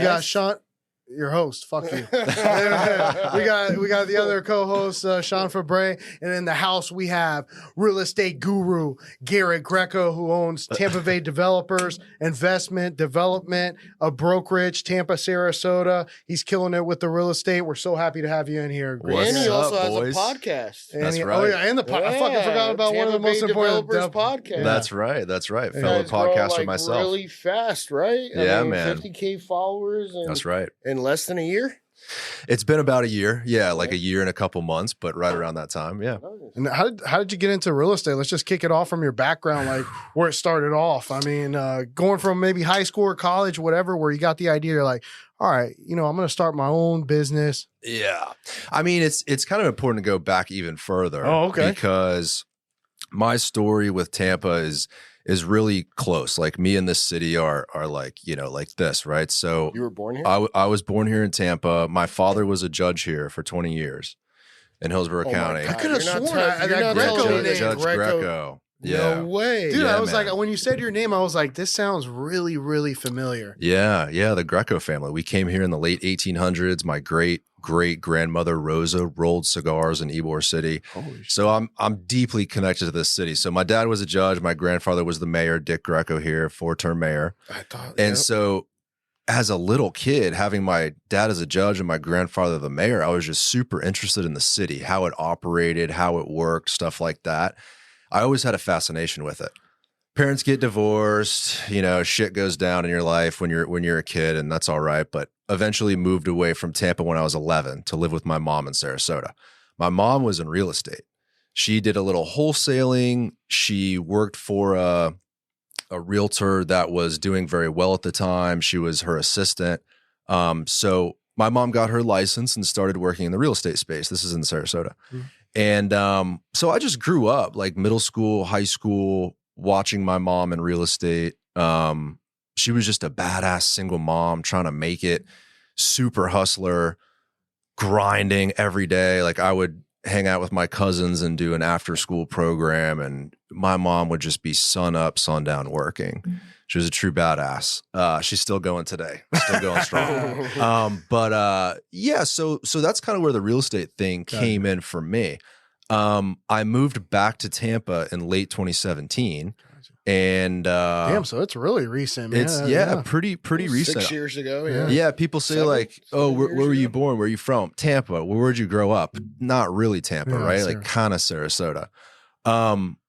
You got Sean, your host. Fuck you. we got the other co-host, Sean Febre, and in the house we have real estate guru Garrett Greco, who owns Tampa Bay Developers, Investment Development, a brokerage, Tampa, Sarasota. He's killing it with the real estate. We're so happy to have you in here. And he also has boys? a podcast. And That's he, right. Oh yeah, and the I fucking forgot about one of the most important podcast. That's right. That's right. You Fellow guys grow, podcaster like, myself. Really fast, right? Yeah, man. 50K followers. That's right. In less than a year. It's been about a year. Yeah, like a year and a couple months, but right around that time. Yeah. And how did you get into real estate? Let's just kick it off from your background, like where it started off. I mean, going from maybe high school or college, whatever, where you got the idea, you're like, all right, I'm going to start my own business. Yeah. I mean, it's kind of important to go back even further. Oh, okay. Because my story with Tampa is really close. Like me and this city are like, like this, right? So You were born here? I was born here in Tampa. My father was a judge here for 20 years in Hillsborough County. I could have You're not sworn telling- that you're not Greco telling me name. Judge Greco. Yeah. No way. Dude, Yeah, I was man. like, when you said your name, I was like, this sounds really, really familiar. Yeah, the Greco family. We came here in the late 1800s. My great grandmother Rosa rolled cigars in Ybor City. So I'm deeply connected to this city. So my dad was a judge. My grandfather was the mayor, Dick Greco here, 4-term mayor. I thought. And so as a little kid, having my dad as a judge and my grandfather the mayor, I was just super interested in the city, how it operated, how it worked, stuff like that. I always had a fascination with it. Parents get divorced, shit goes down in your life when you're a kid, and that's all right. But eventually moved away from Tampa when I was 11 to live with my mom in Sarasota. My mom was in real estate. She did a little wholesaling. She worked for a realtor that was doing very well at the time. She was her assistant. So my mom got her license and started working in the real estate space. This is in Sarasota. Mm-hmm. And so I just grew up like middle school, high school, watching my mom in real estate. She was just a badass single mom trying to make it, super hustler, grinding every day. Like I would hang out with my cousins and do an after school program, and my mom would just be sun up, sundown working. Mm-hmm. She was a true badass. She's still going today, still going strong. Yeah, so that's kind of where the real estate thing came in for me. I moved back to Tampa in late 2017. And damn, so it's really recent, man. It's pretty recent. 6 years ago, yeah. People say where were you born? Where are you from? Tampa. Where'd you grow up? Not really Tampa, right? Like kind of Sarasota.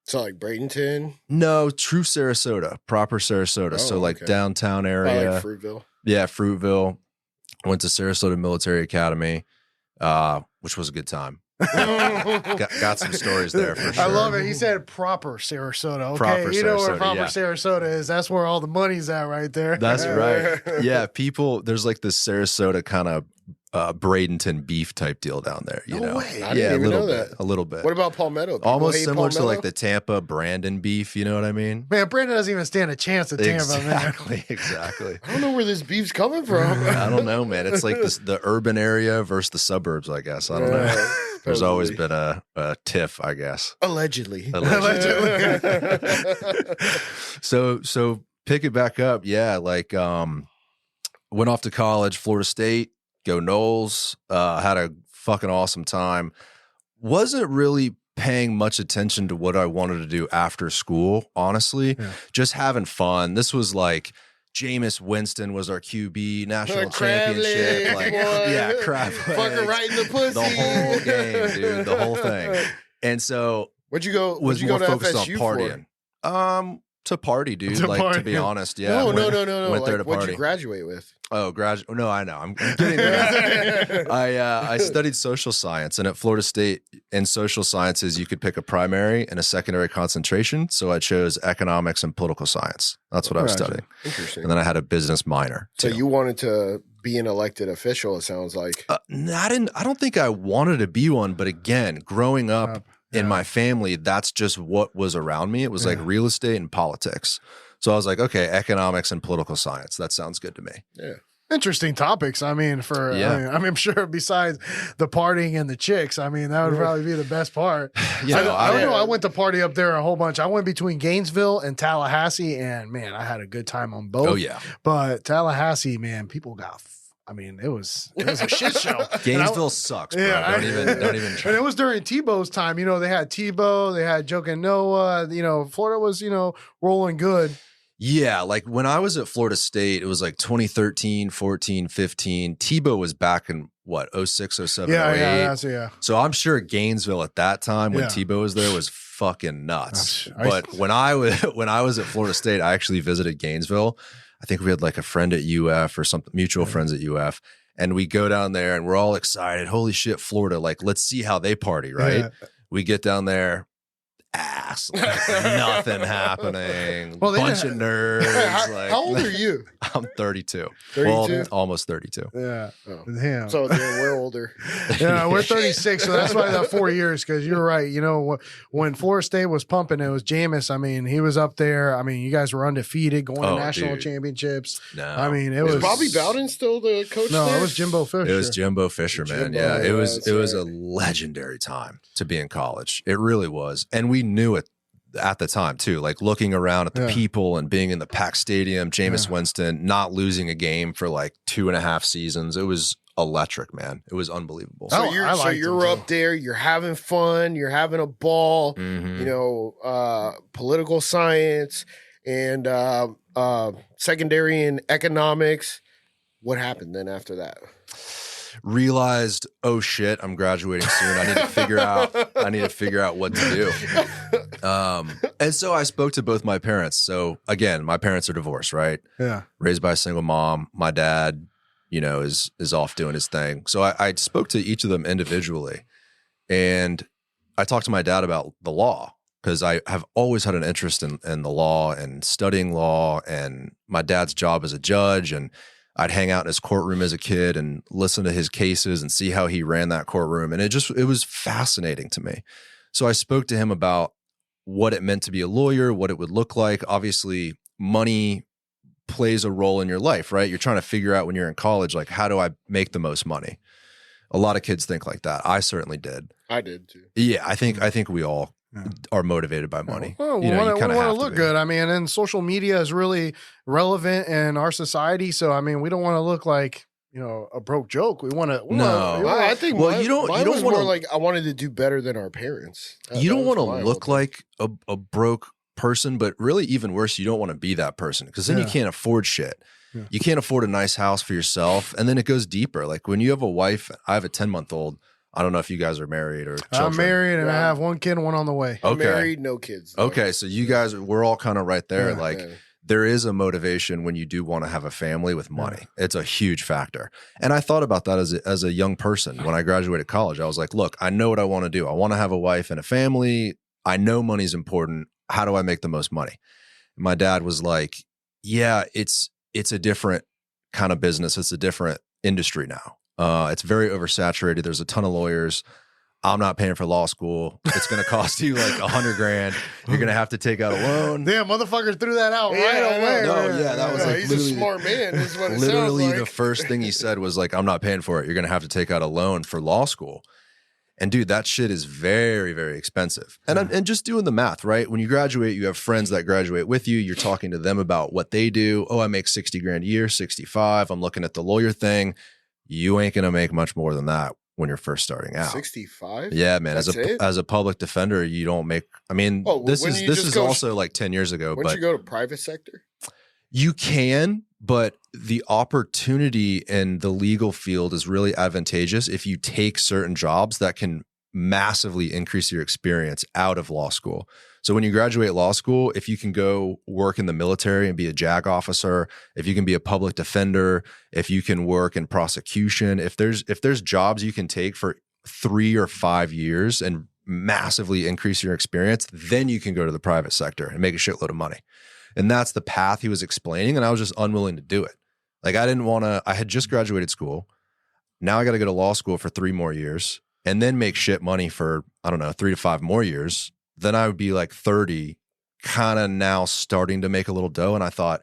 So like Bradenton? No, true Sarasota, proper Sarasota. So like downtown area. Like Fruitville. Yeah, Fruitville. Went to Sarasota Military Academy, which was a good time. got some stories there for sure. I love it. He said proper Sarasota. Okay, proper you know where Sarasota, proper Sarasota is. That's where all the money's at, right there. That's right. Yeah, there's like this Sarasota kind of Bradenton beef type deal down there. You know, way. I didn't even know that. A little bit. What about Palmetto? People Almost hate similar to Palmetto? like the Tampa Brandon beef. You know what I mean? Man, Brandon doesn't even stand a chance at Tampa, man. Exactly. I don't know where this beef's coming from. I don't know, man. It's like the urban area versus the suburbs, I guess. I don't know. There's always been a tiff, I guess. Allegedly. So pick it back up. Yeah, like went off to college, Florida State, go Noles, had a fucking awesome time. Wasn't really paying much attention to what I wanted to do after school, honestly. Yeah. Just having fun. This was like Jameis Winston was our QB, national championship. Like, yeah, crab legs. Fucking right in the pussy. The whole game, dude. The whole thing. And so where'd you go? Was more focused on FSU partying. To party, dude. To be honest, yeah. No. Went there to party. What'd you graduate with? Oh, No, I know. I'm getting there. I studied social science, and at Florida State, in social sciences, you could pick a primary and a secondary concentration. So I chose economics and political science. That's what I was studying. Interesting. And then I had a business minor. So you wanted to be an elected official? It sounds like. I don't think I wanted to be one, but again, growing up. In my family, that's just what was around me. It was like real estate and politics. So I was like, okay, economics and political science. That sounds good to me. Yeah. Interesting topics. I mean, I'm sure besides the partying and the chicks, I mean, that would probably be the best part. I don't know. I went to party up there a whole bunch. I went between Gainesville and Tallahassee, and man, I had a good time on both. Oh yeah. But Tallahassee, man, people got. I mean, it was a shit show. Gainesville sucks, bro. Yeah, don't even try. And it was during Tebow's time. You know, they had Tebow, they had Joke and Noah. You know, Florida was, rolling good. Yeah, like when I was at Florida State, it was like 2013, 14, 15. Tebow was back in what, 06, 07, 08. Yeah. So I'm sure Gainesville at that time when Tebow was there was fucking nuts. But when I was at Florida State, I actually visited Gainesville. I think we had like a friend at UF or something, mutual friends at UF. And we go down there and we're all excited. Holy shit, Florida. Like, let's see how they party, right? Yeah. We get down there. Ass, like, nothing happening. Well, bunch of nerds. How old are you? I'm 32. 32? Well, almost 32. Yeah. Oh. Damn. So we're older. Yeah, we're 36. So that's why that 4 years. Because you're right. You know, when Florida State was pumping, it was Jameis. I mean, he was up there. I mean, you guys were undefeated, going to national championships. No, I mean, it was Bobby Bowden still the coach? No, there? It was Jimbo Fisher. It was Jimbo Fisher, man. Yeah, it was a legendary time to be in college. It really was, and we knew it at the time too, like looking around at the people and being in the packed stadium, Jameis Winston not losing a game for like 2.5 seasons. It was electric, man. It was unbelievable. So you're up there, you're having fun, you're having a ball, political science and secondary in economics. What happened then after that? Realized, oh shit, I'm graduating soon. I need to figure out what to do. And so I spoke to both my parents. So again, my parents are divorced, right? Yeah. Raised by a single mom. My dad, is off doing his thing. So I spoke to each of them individually. And I talked to my dad about the law because I have always had an interest in the law and studying law, and my dad's job as a judge, and I'd hang out in his courtroom as a kid and listen to his cases and see how he ran that courtroom. And it was fascinating to me. So I spoke to him about what it meant to be a lawyer, what it would look like. Obviously, money plays a role in your life, right? You're trying to figure out when you're in college, like, how do I make the most money? A lot of kids think like that. I certainly did. I did too. Yeah, I think we all are motivated by money. Well, we want to look good. I mean, and social media is really relevant in our society. So, I mean, we don't want to look like, a broke joke. We want to. I think. Well, you don't want more like I wanted to do better than our parents. You don't want to look like a broke person, but really even worse, you don't want to be that person because then you can't afford shit. Yeah. You can't afford a nice house for yourself, and then it goes deeper. Like when you have a wife, I have a 10-month-old. I don't know if you guys are married or children. I'm married and I have one kid and one on the way. Okay. Married, no kids. Though. Okay, so you guys, we're all kind of right there. There is a motivation when you do want to have a family with money. It's a huge factor. And I thought about that as a young person. When I graduated college, I was like, look, I know what I want to do. I want to have a wife and a family. I know money's important. How do I make the most money? My dad was like, yeah, it's a different kind of business. It's a different industry now. It's very oversaturated. There's a ton of lawyers. I'm not paying for law school. It's going to cost you like $100,000. You're going to have to take out a loan. Damn, motherfucker threw that out right away. That was like he's a smart man. Is what it literally sounds like. The first thing he said was like, I'm not paying for it. You're going to have to take out a loan for law school. And dude, that shit is very, very expensive. And just doing the math, right? When you graduate, you have friends that graduate with you. You're talking to them about what they do. Oh, I make $60,000 a year, 65. I'm looking at the lawyer thing. You ain't going to make much more than that when you're first starting out. 65? Yeah, man. As a public defender, you don't make, I mean, this is also like 10 years ago. Wouldn't you go to private sector? You can, but the opportunity in the legal field is really advantageous if you take certain jobs that can massively increase your experience out of law school. So when you graduate law school, if you can go work in the military and be a JAG officer, if you can be a public defender, if you can work in prosecution, if there's jobs you can take for 3 or 5 years and massively increase your experience, then you can go to the private sector and make a shitload of money. And that's the path he was explaining, and I was just unwilling to do it. Like I had just graduated school. Now I got to go to law school for 3 more years and then make shit money for, 3 to 5 more years. Then I would be like 30, kind of now starting to make a little dough. And I thought,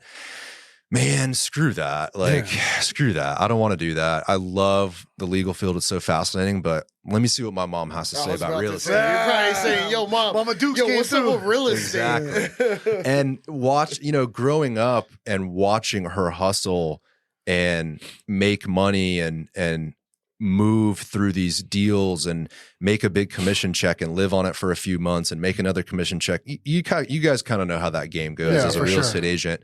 Man, screw that. Like, screw that. I don't want to do that. I love the legal field. It's so fascinating, but let me see what my mom has to say about real estate. You're probably saying, yo, Mama Duke's what's up with real estate? Exactly. And watch, growing up and watching her hustle and make money and move through these deals and make a big commission check and live on it for a few months and make another commission check. You guys kind of know how that game goes as a real estate agent.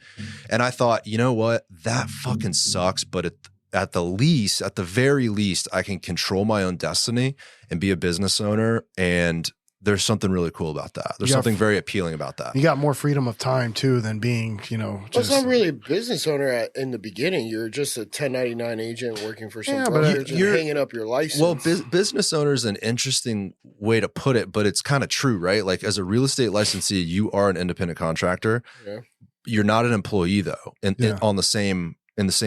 And I thought, you know what? That fucking sucks. But at the very least, I can control my own destiny and be a business owner. And there's something really cool about that. There's something very appealing about that. You got more freedom of time too than being, just it's not really a business owner in the beginning. You're just a 1099 agent working for some brokerage and hanging up your license. Well, business owner is an interesting way to put it, but it's kind of true, right? Like as a real estate licensee, you are an independent contractor. Yeah. You're not an employee though, in the same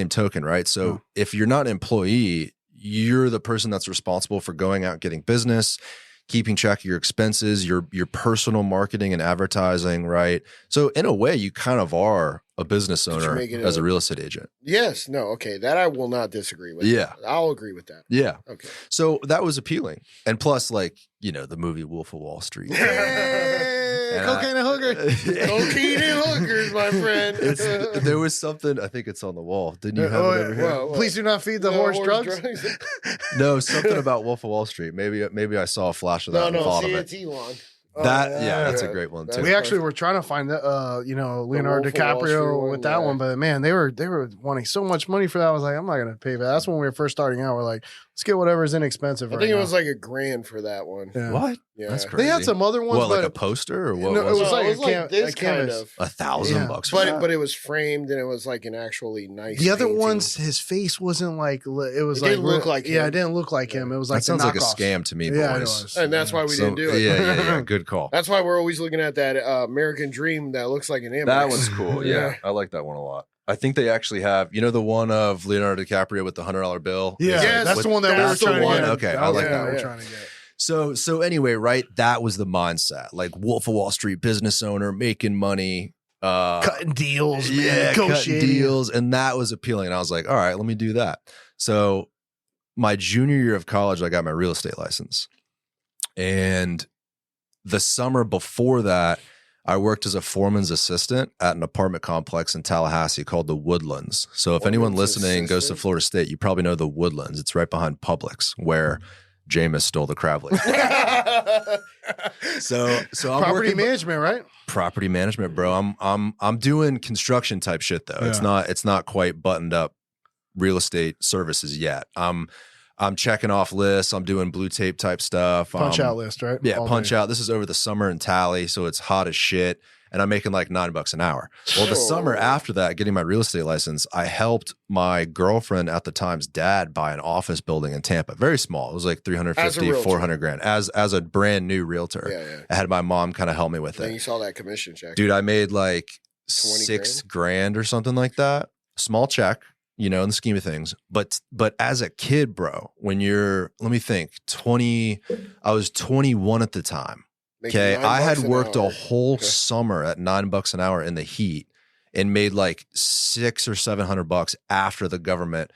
token, right? So if you're not an employee, you're the person that's responsible for going out getting business, keeping track of your expenses, your personal marketing and advertising, right? So in a way, you kind of are a business owner as a real estate agent. Yes. No. Okay. That I will not disagree with. Yeah. I'll agree with that. Yeah. Okay. So that was appealing. And plus, like, the movie Wolf of Wall Street. Cocaine and hookers. Cocaine and hookers, my friend. There was something, I think it's on the wall. Didn't you have it over here? Well, please do not feed the horse drugs. No, something about Wolf of Wall Street. Maybe I saw a flash of that and thought of it. Elon. That's a great one too. We actually were trying to find Leonardo DiCaprio with that one, but man, they were wanting so much money for that. I was like, I'm not gonna pay for that. That's when we were first starting out. We're like, let's get whatever's inexpensive. I think it was like $1,000 for that one. Yeah. What? Yeah, that's crazy. They had some other ones. What, like a poster or what? No, it was like this kind of $1,000. But it was framed and it was like an actually nice. The other ones, his face wasn't like it was. It didn't look like him. Yeah, it didn't look like him. It was like that sounds like a scam to me, boys. Yeah, it was. And that's why we didn't do it. Yeah. Good call. That's why we're always looking at that American Dream that looks like an Amex. That one's cool. Yeah, I like that one a lot. I think they actually have, the one of Leonardo DiCaprio with the $100 bill. Yeah, that's the one that we were trying to get. Okay, I like that one. We're trying to get. So anyway, right? That was the mindset. Like Wolf of Wall Street, business owner, making money, cutting deals, cutting deals, and that was appealing. And I was like, all right, let me do that. So my junior year of college, I got my real estate license, and the summer before that, I worked as a foreman's assistant at an apartment complex in Tallahassee called the Woodlands. So if anyone listening goes to Florida State, you probably know the Woodlands. It's right behind Publix, where Jameis stole the crab legs. So I'm property management, right? Property management, bro. I'm doing construction type shit though. Yeah. It's not quite buttoned up real estate services yet. I'm checking off lists. I'm doing blue tape type stuff. Punch out list, right? Yeah, punch out. This is over the summer in Tally, so it's hot as shit. And I'm making like $9 an hour. Well, the summer after that, getting my real estate license, I helped my girlfriend at the time's dad buy an office building in Tampa. Very small. It was like 350, 400 grand as a brand new realtor. Yeah. I had my mom kind of help me with it. Then you saw that commission check. Dude, I made like $6,000 or something like that. Small check, in the scheme of things. But as a kid, bro, when you're, let me think, I was 21 at the time. Okay, I had worked a whole summer at $9 an hour in the heat and made like $600 or $700 after the government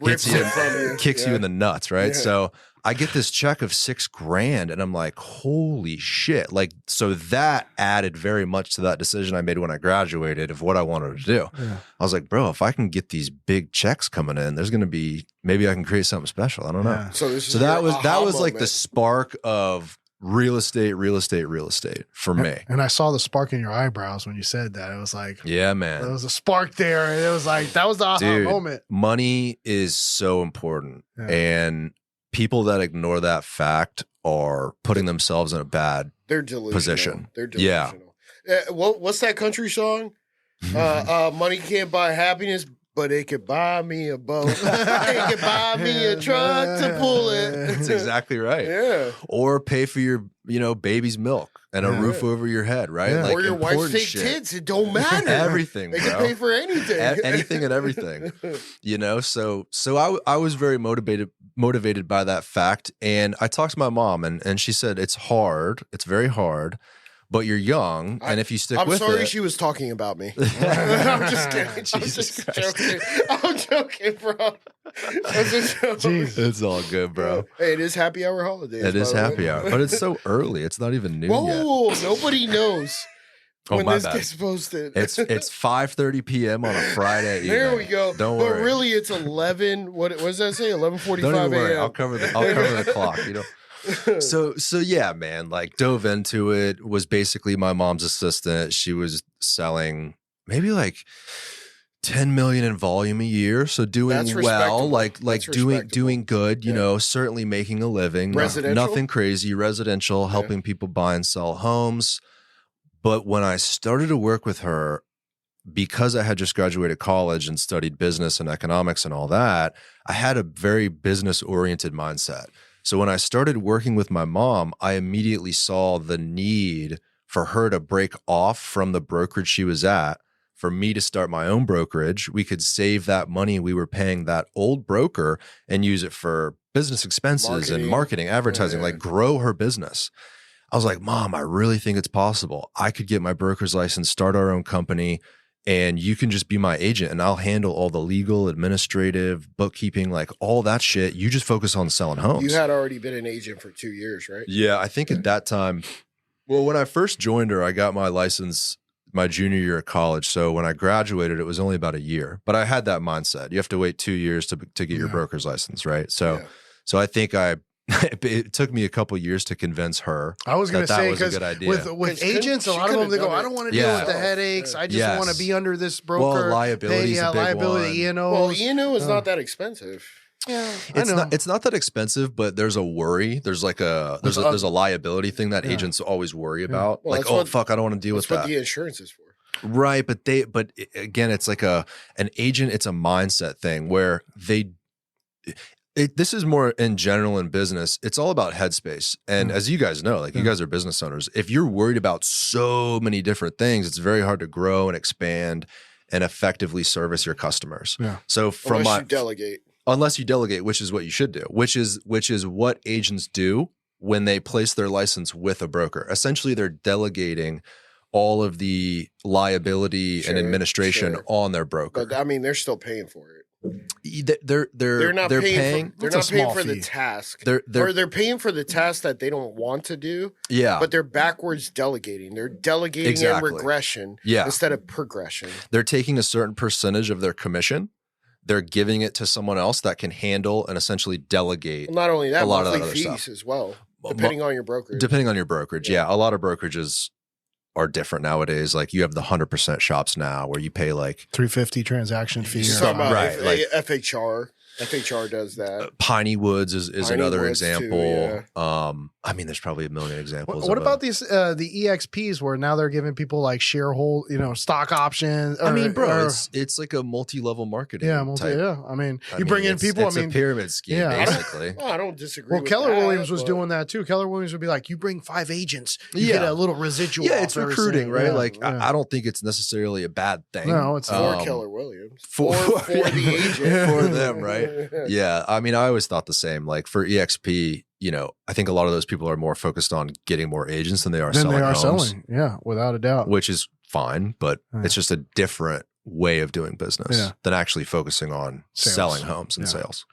kicks you in the nuts, right? Yeah. So I get this check of $6,000 and I'm like, holy shit. Like, so that added very much to that decision I made when I graduated of what I wanted to do. Yeah. I was like, bro, if I can get these big checks coming in, there's going to be, maybe I can create something special. I don't know. So that was like the spark of real estate for me. And I saw the spark in your eyebrows when you said that. It was like, yeah, man, there was a spark there. And it was like, that was the aha moment. Money is so important. Yeah. And people that ignore that fact are putting themselves in a bad position. They're delusional. Yeah. What's that country song? Money can't buy happiness, but it could buy me a boat. It could buy me a truck to pull it. That's exactly right. Yeah. Or pay for your, baby's milk and a roof over your head, right? Yeah. Like, or your wife's fake tits. It don't matter. Everything, They bro. can pay for anything. Anything and everything. So I was very motivated by that fact. And I talked to my mom and she said, it's hard. It's very hard. but you're young, and if you stick I'm with sorry it, she was talking about me. I'm just kidding. I'm just joking. I'm joking, bro. That's a joke. Jeez. it's all good, bro. Hey, it is Happy Hour Holidaze. It is by the way. happy hour, but it's so early. It's not even noon yet. Whoa, nobody knows Oh, when my this bad. gets posted. It's 5:30 p.m. on a Friday evening. There we go. Don't but worry. really, it's 11. What does that say? 11:45 Don't even worry. I'll a.m. cover the clock. You know. So yeah, man. Like dove into it. Was basically my mom's assistant. She was selling maybe like 10 million in volume a year. So doing That's well, respectable. like That's doing respectable. good. You know, certainly making a living. Residential? Nothing crazy. Residential, helping people buy and sell homes. But when I started to work with her, because I had just graduated college and studied business and economics and all that, I had a very business-oriented mindset. So when I started working with my mom, I immediately saw the need for her to break off from the brokerage she was at, for me to start my own brokerage. We could save that money we were paying that old broker and use it for business expenses and marketing, advertising, like grow her business. I was like, Mom, I really think it's possible. I could get my broker's license, start our own company, and you can just be my agent and I'll handle all the legal, administrative, bookkeeping, like all that shit. You just focus on selling homes. You had already been an agent for 2 years, right? Yeah, I think at that time, well, when I first joined her, I got my license my junior year of college. So when I graduated, it was only about a year, but I had that mindset. You have to wait 2 years to get your broker's license, right? So I think it took me a couple years to convince her. I was going to say, was a because good idea. with agents, a lot of them, they go, I don't want to deal with the headaches. I just want to be under this broker. Well, liability is a big liability, one. Well, E&O is not that expensive. Yeah, it's not that expensive, but there's a worry. There's like there's a liability thing that agents always worry about. Well, like, oh fuck, I don't want to deal with that. That's what the insurance is for. Right, but again, it's like an agent. It's a mindset thing where this is more in general in business. It's all about headspace. And as you guys know, like you guys are business owners, if you're worried about so many different things, it's very hard to grow and expand and effectively service your customers. Yeah. So unless you delegate, which is what you should do, which is what agents do when they place their license with a broker. Essentially, they're delegating all of the liability and administration on their broker. But I mean, they're still paying for it. They're not paying for the task. They're paying for the task that they don't want to do. Yeah. But they're backwards delegating. They're delegating in regression instead of progression. They're taking a certain percentage of their commission. They're giving it to someone else that can handle and essentially delegate. Well, not only that, a lot of that monthly other fees stuff as well, depending on your brokerage. Depending on your brokerage, yeah. A lot of brokerages are different nowadays. Like you have the 100% shops now where you pay like $350 transaction fee. Right. FHR. FHR does that. Piney Woods is another example. Too, yeah. I mean, there's probably a million examples. What about these the EXPs where now they're giving people like stock options? I mean, bro, it's like a multi-level marketing. Type. I mean, you bring in people. It's a pyramid scheme, basically. I don't disagree. Well, Keller Williams was doing that too. Keller Williams would be like, you bring 5 agents, you get a little residual. Yeah, it's recruiting, right? I don't think it's necessarily a bad thing. No, it's for Keller Williams. For the agent. For them, right? Yeah. I mean, I always thought the same. Like for EXP, I think a lot of those people are more focused on getting more agents than they are selling homes. Yeah, without a doubt. Which is fine, but it's just a different way of doing business than actually focusing on selling homes and sales.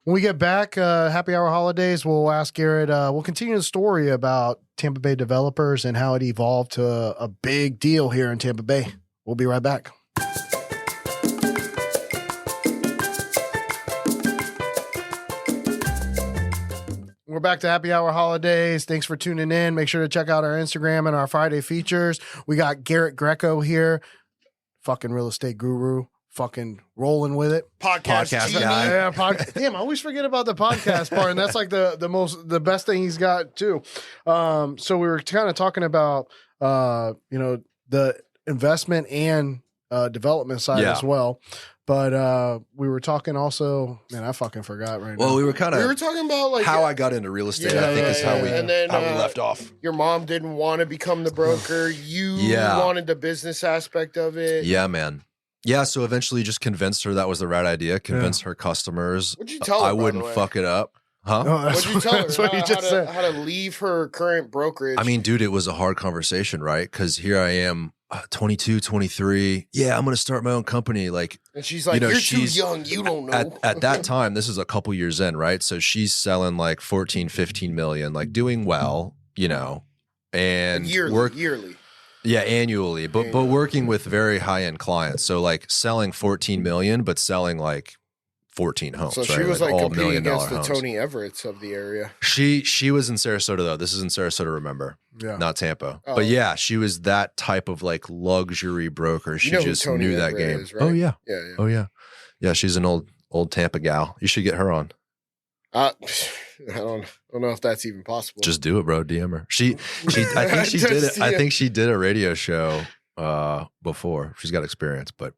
When we get back, Happy Hour Holidaze, we'll ask Garrett, we'll continue the story about Tampa Bay developers and how it evolved to a big deal here in Tampa Bay. We'll be right back. We're back to Happy Hour Holidaze. Thanks for tuning in. Make sure to check out our Instagram and our Friday features. We got Garrett Greco here, fucking real estate guru, fucking rolling with it. Podcast guy. Yeah, damn, I always forget about the podcast part, and that's like the best thing he's got too. So we were kind of talking about the investment and development side as well. But we were talking also, man, I fucking forgot right now. Well, we were talking about like how I got into real estate. I think is how we left off. Your mom didn't want to become the broker. You wanted the business aspect of it. Yeah, man. Yeah, so eventually just convinced her that was the right idea. Convinced her customers. What'd you tell her, I wouldn't fuck it up. Huh? No, What'd you tell her? That's what you just said. How to leave her current brokerage? I mean, dude, it was a hard conversation, right? Because here I am, 22, 23. Yeah, I'm going to start my own company. Like, and she's like, you're too young. You don't know. At that time, this is a couple years in, right? So she's selling like 14, 15 million, like doing well, and yearly. Yeah, annually, but working with very high-end clients. So like selling 14 million, but selling like 14 homes. So she right? was like all competing against the homes. Tony Everetts of the area. She was in Sarasota though. This is in Sarasota, remember? Yeah. Not Tampa. Oh. But yeah, she was that type of like luxury broker. She just Tony knew that Everett game. is, right? Oh yeah. Yeah. Oh yeah. Yeah, she's an old Tampa gal. You should get her on. I don't know if that's even possible. Just do it, bro. DM her. I think she did it. I think she did a radio show before. She's got experience, but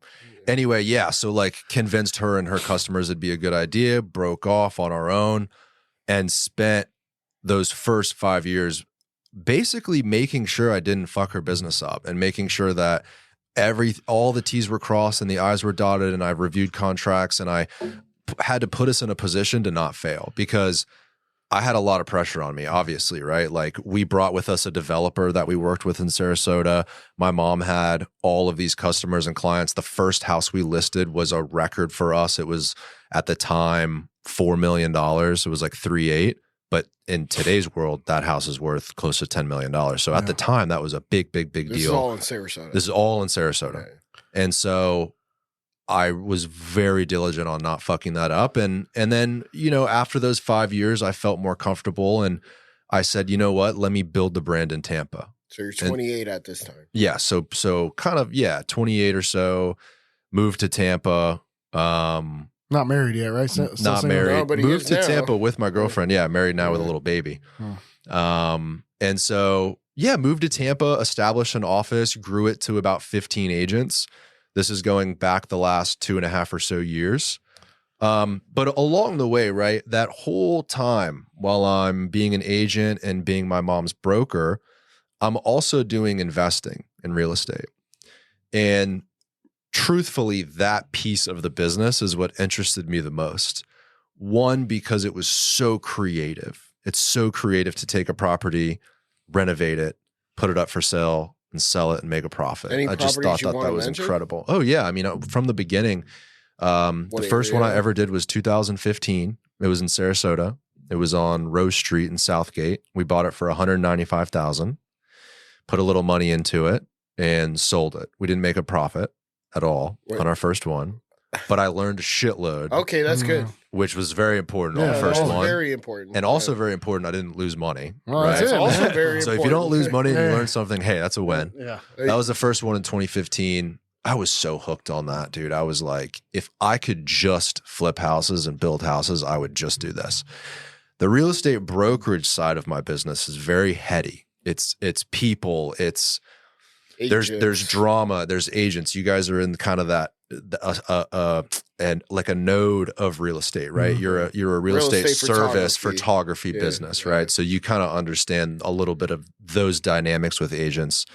anyway, yeah. So like convinced her and her customers it'd be a good idea, broke off on our own, and spent those first 5 years basically making sure I didn't fuck her business up and making sure that all the T's were crossed and the I's were dotted, and I reviewed contracts, and I had to put us in a position to not fail because I had a lot of pressure on me, obviously, right? Like we brought with us a developer that we worked with in Sarasota. My mom had all of these customers and clients. The first house we listed was a record for us. It was at the time $4 million. It was like 3.8. But in today's world, that house is worth close to $10 million. So at the time, that was a big deal. This is all in Sarasota. This is all in Sarasota. Okay. And so I was very diligent on not fucking that up. And then, after those 5 years, I felt more comfortable. And I said, you know what? Let me build the brand in Tampa. So you're 28 at this time. Yeah. So kind of, 28 or so, moved to Tampa. Not married yet, right? Still Not single? married. No, but he Moved is to now. Tampa with my girlfriend. Yeah. Married now with a little baby. And so, moved to Tampa, established an office, grew it to about 15 agents. This is going back the last 2.5 or so years. But along the way, right, that whole time while I'm being an agent and being my mom's broker, I'm also doing investing in real estate. And truthfully, that piece of the business is what interested me the most. One, because it was so creative. It's so creative to take a property, renovate it, put it up for sale, and sell it and make a profit. Any I just properties thought you that wanna was mention? incredible. Oh yeah. I mean, from the beginning, the first one I ever did was 2015. It was in Sarasota. It was on Rose Street in Southgate. We bought it for $195,000, put a little money into it, and sold it. We didn't make a profit at all on our first one, but I learned a shitload. Okay, that's good. Which was very important on the Yeah, first That's one. very important. And also very important, I didn't lose money. Well, right? that's It's it. also man. very So important. if you don't lose money and you Yeah. learn something, hey, that's a win. Yeah. That was the first one in 2015. I was so hooked on that, dude. I was like, if I could just flip houses and build houses, I would just do this. The real estate brokerage side of my business is very heady. It's people. There's drama. There's agents. You guys are in kind of that and like a node of real estate, right? Mm-hmm. You're a real estate service photography Yeah, business, yeah. right? So you kind of understand a little bit of those dynamics with agents.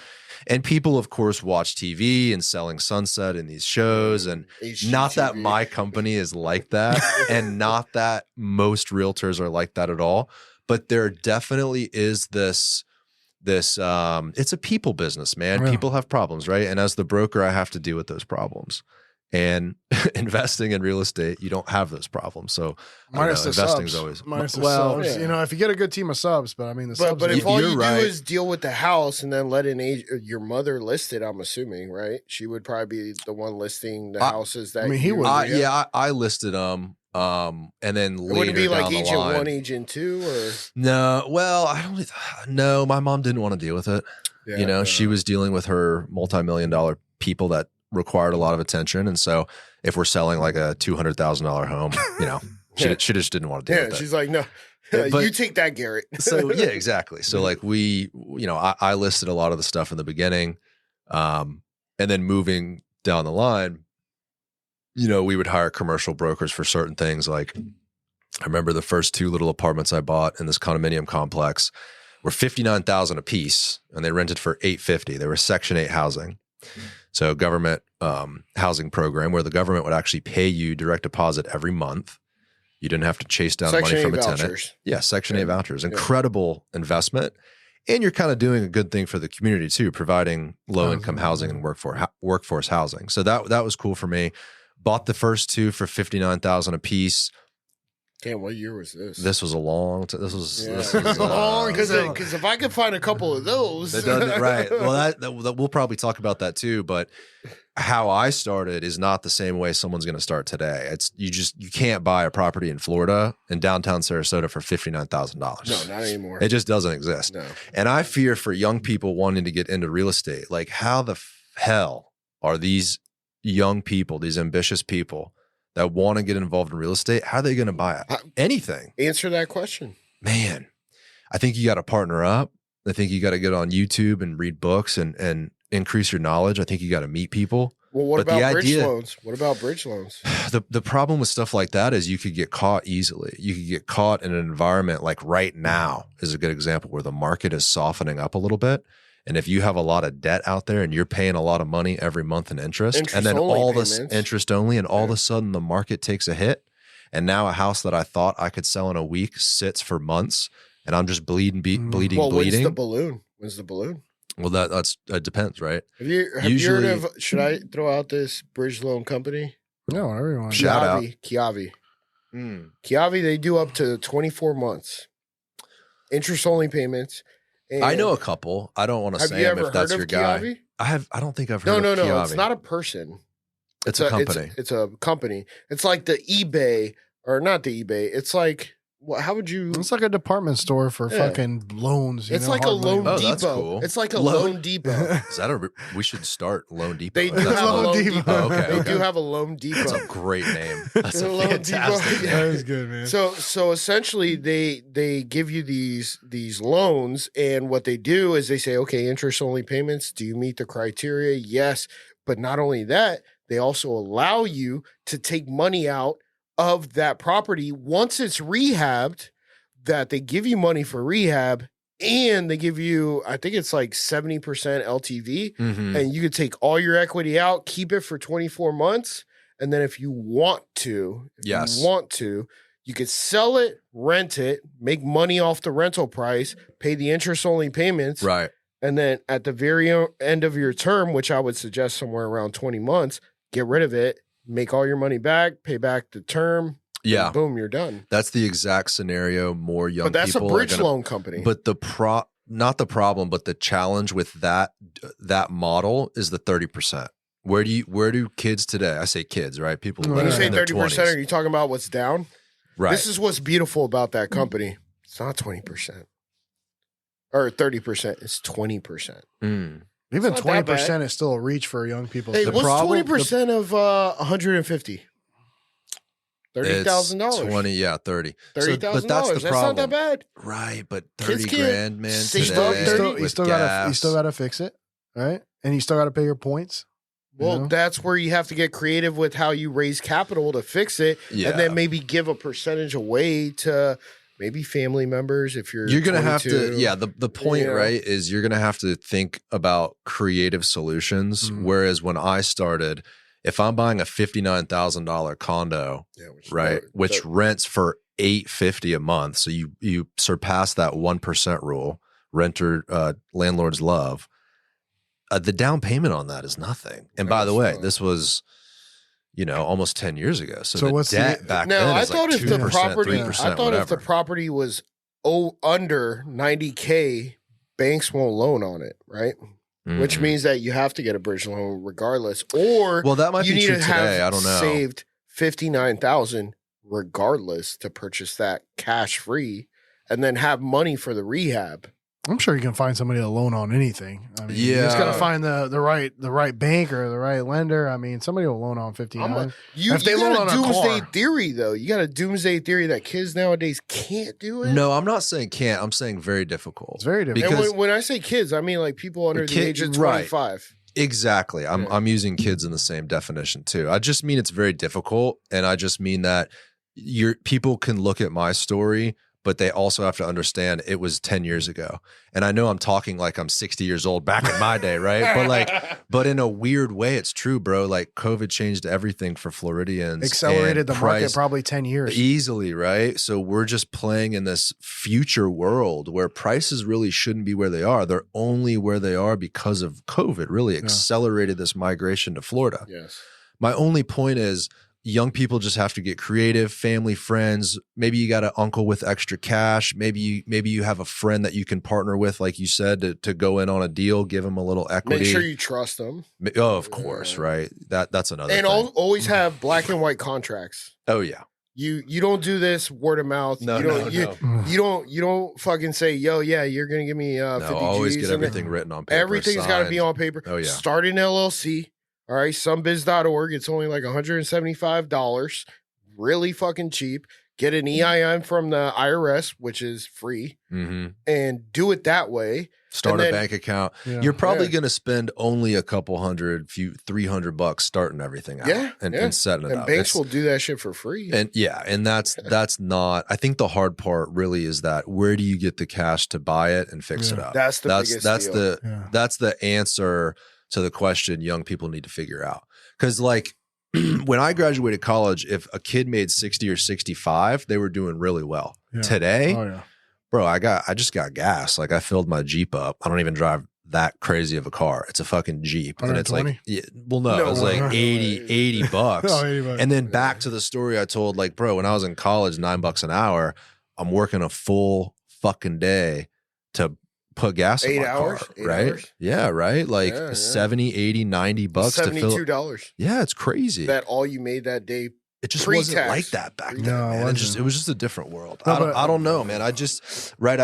And people, of course, watch TV and Selling Sunset and these shows. And not that my company is like that, and not that most realtors are like that at all. But there definitely is this it's a people business, man. Yeah. People have problems, right? And as the broker, I have to deal with those problems. And investing in real estate, you don't have those problems. So Minus the investing is subs. always Minus the well. subs. Yeah. If you get a good team of subs, but I mean the subs. But if all You're you right. do is deal with the house and then let your mother list it, I'm assuming, right? She would probably be the one listing the houses that. I mean, he would. I listed them. And then later Would it be like down the agent line, 1, agent 2, or no? Well, I don't. No, my mom didn't want to deal with it. yeah, She was dealing with her multi-million-dollar people that required a lot of attention, and so if we're selling like a $200,000 home, she just didn't want to deal yeah. with it. She's like, no, But- you take that, Garrett. So yeah, exactly. So like I listed a lot of the stuff in the beginning, and then moving down the line, we would hire commercial brokers for certain things. Like I remember the first 2 little apartments I bought in this condominium complex were $59,000 a piece, and they rented for $850. They were Section 8 housing. So government housing program where the government would actually pay you direct deposit every month. You didn't have to chase down Section money from 8 a tenant. vouchers. Yeah, Section 8 vouchers. Incredible investment. And you're kind of doing a good thing for the community too, providing low-income housing and workforce housing. So that was cool for me. Bought the first two for $59,000 a piece. Damn, what year was this? This was a long time. This was long, because if I could find a couple of those, right. Well, that we'll probably talk about that too. But how I started is not the same way someone's going to start today. It's you can't buy a property in Florida in downtown Sarasota for $59,000. No, not anymore. It just doesn't exist. No. And I fear for young people wanting to get into real estate. Like, how the hell are these young people, these ambitious people that want to get involved in real estate, how are they going to buy anything? Answer that question. Man, I think you got to partner up. I think you got to get on YouTube and read books and increase your knowledge. I think you got to meet people. Well, what about bridge loans? What about bridge loans? The problem with stuff like that is you could get caught easily. You could get caught in an environment like right now is a good example where the market is softening up a little bit. And if you have a lot of debt out there and you're paying a lot of money every month in interest and then all this interest only, and all of a sudden the market takes a hit, and now a house that I thought I could sell in a week sits for months, and I'm just bleeding. Well, when's the balloon? When's the balloon? Well, that depends, right? Have you heard of? Should I throw out this bridge loan company? No, everyone. Shout out. Kiavi. Kiavi, they do up to 24 months, interest only payments. And I know a couple. I don't want to say them if that's your guy. I don't think I've heard of Kiavi. No. It's not a person. It's a company. It's a company. It's like the eBay, or not the eBay. It's like, how would you? It's like a department store for fucking loans. It's like a loan depot. That's cool. It's like a loan depot. Is that we should start Loan Depot. They do have a loan depot. Oh, okay. They do have a loan depot. That's a great name. That's a loan fantastic depot. name. That is good, man. So essentially, they give you these loans, and what they do is they say, okay, interest only payments. Do you meet the criteria? Yes, but not only that, they also allow you to take money out of that property once it's rehabbed. That they give you money for rehab, and they give you, I think it's like 70% LTV, and you could take all your equity out, keep it for 24 months, and then if you want to, you could sell it, rent it, make money off the rental price, pay the interest only payments, right? And then at the very end of your term, which I would suggest somewhere around 20 months, get rid of it, make all your money back, pay back the term. Yeah. Boom, you're done. That's the exact scenario more young people. But that's a bridge loan company. But not the problem, but the challenge with that model is the 30%. Where do kids today? I say kids, right? People when you say in their 30%, 20s. are you talking about what's down? Right. This is what's beautiful about that company. It's not 20%. Or 30%. It's 20%. Even 20% is still a reach for young people. Hey, what's 20% of 150? $30,000. 20, yeah, 30. $30,000. But that's the problem. That's not that bad. Right, but 30 Kids grand, man. save Today, up you still gotta fix it, right? And you still gotta pay your points. Well, that's where you have to get creative with how you raise capital to fix it, and then maybe give a percentage away to maybe family members if you're gonna 22. have to. Yeah, the point, right, is you're gonna have to think about creative solutions. Whereas when I started, if I'm buying a $59,000 condo, which rents for $850 a month, so you surpass that 1% rule, landlords love. The down payment on that is nothing. And by the way, this was, almost 10 years ago. So the what's debt back now, then I is thought like 2%, if the property, 3%, I thought if the property was under 90K, banks won't loan on it, right? Which means that you have to get a bridge loan regardless, or that might you be need true to today. have I don't know. Saved $59,000 regardless to purchase that cash free, and then have money for the rehab. I'm sure you can find somebody to loan on anything. I mean, you just gotta find the right bank or the right lender. I mean, somebody will loan on 59. You got a doomsday theory, though. You got a doomsday theory that kids nowadays can't do it. No, I'm not saying can't. I'm saying very difficult. It's very difficult. Because and when I say kids, I mean like people under the age of 25. Right. Exactly. I'm using kids in the same definition too. I just mean it's very difficult, and I just mean that people can look at my story, but they also have to understand it was 10 years ago. And I know I'm talking like I'm 60 years old back in my day, right? But in a weird way, it's true, bro. Like COVID changed everything for Floridians. Accelerated the market probably 10 years. Easily, right? So we're just playing in this future world where prices really shouldn't be where they are. They're only where they are because of COVID really accelerated this migration to Florida. Yes. My only point is young people just have to get creative, family, friends. Maybe you got an uncle with extra cash. Maybe you have a friend that you can partner with, like you said, to go in on a deal, give them a little equity. Make sure you trust them. Oh, of course, right? That's another and thing. Always have black and white contracts. Oh yeah. You don't do this word of mouth. No, you don't fucking say, yo, yeah, you're gonna give me 50 always G's get everything written on paper. Everything's got to be on paper. Oh yeah. Start an LLC. All right, somebiz.org. It's only like $175. Really fucking cheap. Get an EIN from the IRS, which is free, and do it that way. Start a bank account. Yeah. You're probably going to spend only a couple $100, $300 starting everything out and setting it up. And banks will do that shit for free. And that's not, I think the hard part really is that where do you get the cash to buy it and fix it up? That's the biggest deal. That's the answer to the question young people need to figure out. Because like when I graduated college, if a kid made 60 or 65, they were doing really well. Yeah. Today, bro, I just got gas. Like I filled my Jeep up. I don't even drive that crazy of a car. It's a fucking Jeep. And it's like, it was like $80 bucks. $80. And then back to the story I told, like, bro, when I was in college, $9 an hour, I'm working a full fucking day to put gas in my car, right? Hours? Yeah, right? Like 70, 80, $90 to fill $72. Yeah, it's crazy. That all you made that day. It just wasn't like that back then, man. It was just a different world. I don't know, man. I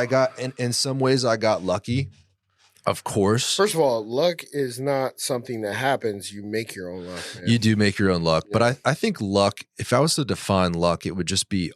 got in some ways I got lucky. Of course. First of all, luck is not something that happens. You make your own luck. Man. You do make your own luck. Yeah. But I think luck, if I was to define luck, it would just be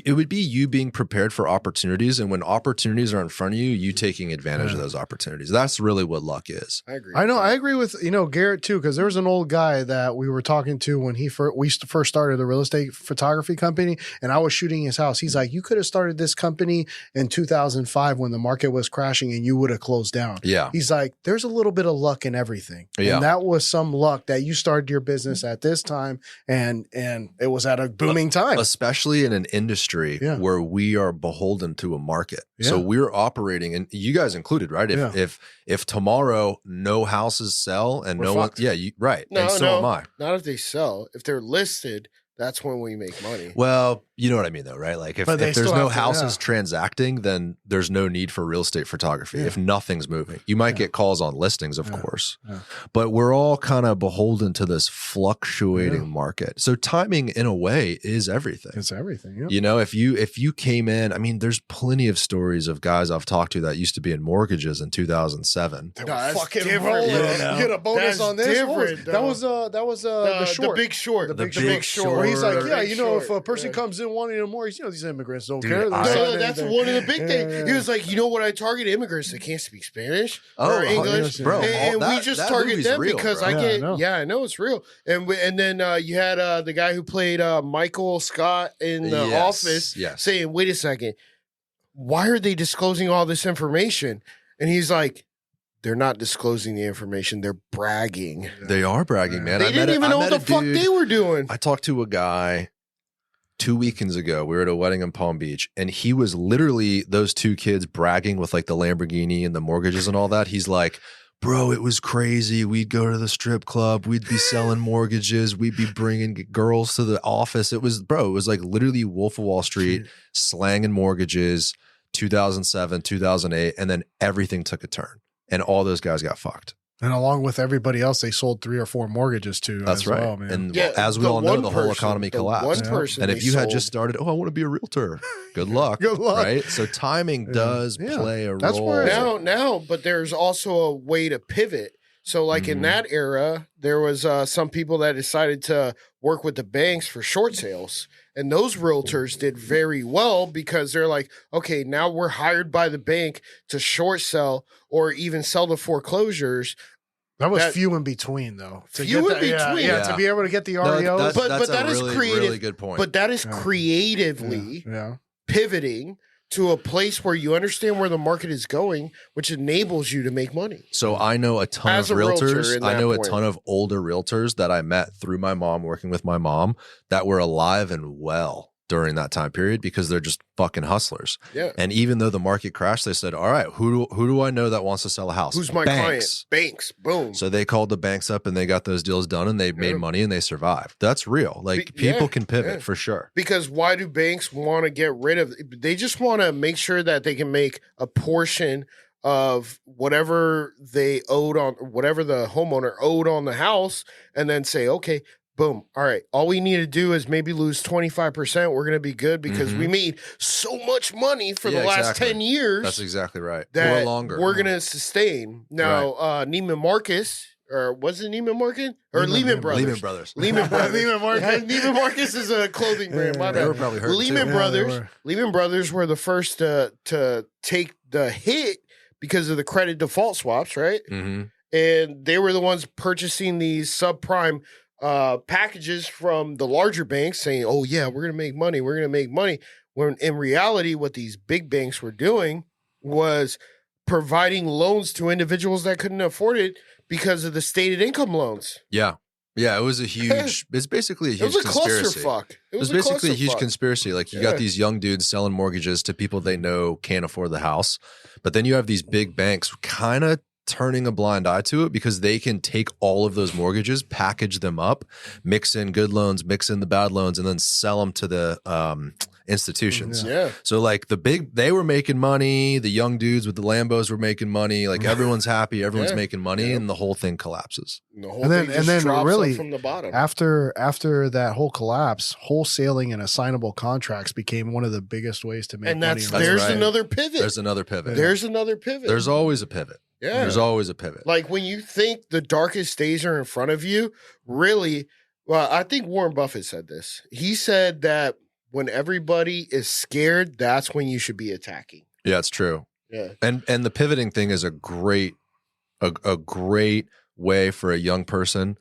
it would be you being prepared for opportunities. And when opportunities are in front of you, you taking advantage of those opportunities. That's really what luck is. I agree. I agree with, Garrett too, because there was an old guy that we were talking to when we first started a real estate photography company, and I was shooting his house. He's like, you could have started this company in 2005 when the market was crashing and you would have closed down. Yeah. He's like, there's a little bit of luck in everything. Yeah. And that was some luck that you started your business at this time and it was at a booming time. Especially in an industry where we are beholden to a market. Yeah. So we're operating, and you guys included, right? If tomorrow no houses sell and we're fucked. Right. No, and so am I. Not if they sell. If they're listed, that's when we make money. Well, you know what I mean though, right? Like if there's no houses transacting, then there's no need for real estate photography. If nothing's moving, you might get calls on listings, of course, but we're all kind of beholden to this fluctuating market. So timing in a way is everything. It's everything. Yeah. If you came in, I mean, there's plenty of stories of guys I've talked to that used to be in mortgages in 2007. They were fucking rolling. You get a bonus on this. That was the short. The Big Short. The Big Short. Where he's like, if a person comes in wanting more, these immigrants don't care. That's one of the big things. He was like, you know what? I target immigrants that can't speak Spanish or English, bro. And we just target them real, because bro. I know it's real. And then you had the guy who played Michael Scott in The Office saying, wait a second, why are they disclosing all this information? And he's like, they're not disclosing the information. They're bragging. They are bragging, man. They didn't even know what the fuck they were doing. I talked to a guy 2 weekends ago. We were at a wedding in Palm Beach, and he was literally those two kids bragging with like the Lamborghini and the mortgages and all that. He's like, bro, it was crazy. We'd go to the strip club. We'd be selling mortgages. We'd be bringing girls to the office. It was like literally Wolf of Wall Street, slanging mortgages, 2007, 2008, and then everything took a turn. And all those guys got fucked. And along with everybody else, they sold 3 or 4 mortgages to. That's right. Well, man. And as we all know, the whole economy collapsed. And if you had just started, I want to be a realtor. Good luck. Good luck. Right? So timing does play a role. That's where now, but there's also a way to pivot. So like in that era, there was some people that decided to work with the banks for short sales. And those realtors did very well because they're like, okay, now we're hired by the bank to short sell or even sell the foreclosures. That was few in between, though. To be able to get the REOs. But that is really, creative. Really good point. But that is creatively pivoting to a place where you understand where the market is going, which enables you to make money. So I know a ton As of a realtor realtors. in I that know point. a ton of older realtors that I met through my mom, working with my mom, that were alive and well during that time period because they're just fucking hustlers. Yeah. And even though the market crashed, they said, all right, who do I know that wants to sell a house? Who's my client? Banks. Boom. So they called the banks up and they got those deals done and they made money and they survived. That's real. Like people can pivot for sure. Because why do banks want to get rid of? They just want to make sure that they can make a portion of whatever they owed on, whatever the homeowner owed on the house, and then say, okay, boom. All right. All we need to do is maybe lose 25%. We're going to be good because we made so much money for the last 10 years. That's exactly right. That or longer. We're going to sustain. Now, Neiman Marcus, or was it Neiman Marcus? Or Lehman Brothers. Lehman Brothers. Lehman Brothers. Lehman Marcus. Neiman Marcus is a clothing brand. My They bad. were probably hurt Lehman too. Brothers. Lehman Brothers were the first to take the hit because of the credit default swaps, right? Mm-hmm. And they were the ones purchasing these subprime packages from the larger banks, saying, "Oh yeah, we're gonna make money. We're gonna make money." When in reality, what these big banks were doing was providing loans to individuals that couldn't afford it because of the stated income loans. Yeah. Yeah, it was a huge, it's basically a It huge was a conspiracy. clusterfuck. It was basically a huge clusterfuck. conspiracy. Like you got these young dudes selling mortgages to people they know can't afford the house. But then you have these big banks kind of turning a blind eye to it because they can take all of those mortgages, package them up, mix in good loans, mix in the bad loans, and then sell them to the institutions. Yeah. So like they were making money, the young dudes with the Lambos were making money, like everyone's happy, everyone's making money, and the whole thing collapses. And the whole And then- thing and just then drops really, up from the bottom. After that whole collapse, wholesaling and assignable contracts became one of the biggest ways to make And money. there's right. another pivot. There's another pivot. There's another pivot. There's always a pivot. Yeah. There's always a pivot. Like when you think the darkest days are in front of you, really, well, I think Warren Buffett said this. He said that when everybody is scared, that's when you should be attacking. Yeah, it's true. Yeah. And the pivoting thing is a great way for a young person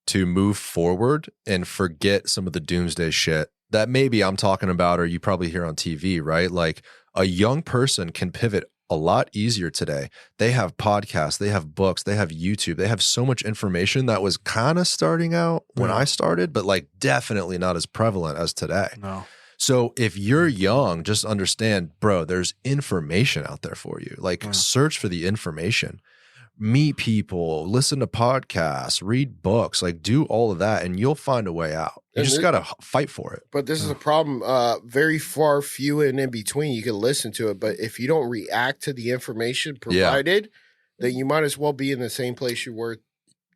to move forward and forget some of the doomsday shit that maybe I'm talking about or you probably hear on TV, right? Like a young person can pivot a lot easier today. They have podcasts, they have books, they have YouTube, they have so much information that was kind of starting out when I started, but like definitely not as prevalent as today. No. So if you're young, just understand, bro, there's information out there for you. Like search for the information, meet people, listen to podcasts, read books, like do all of that and you'll find a way out. You just got to fight for it. But this is a problem. Very far, few and in between. You can listen to it, but if you don't react to the information provided, then you might as well be in the same place you were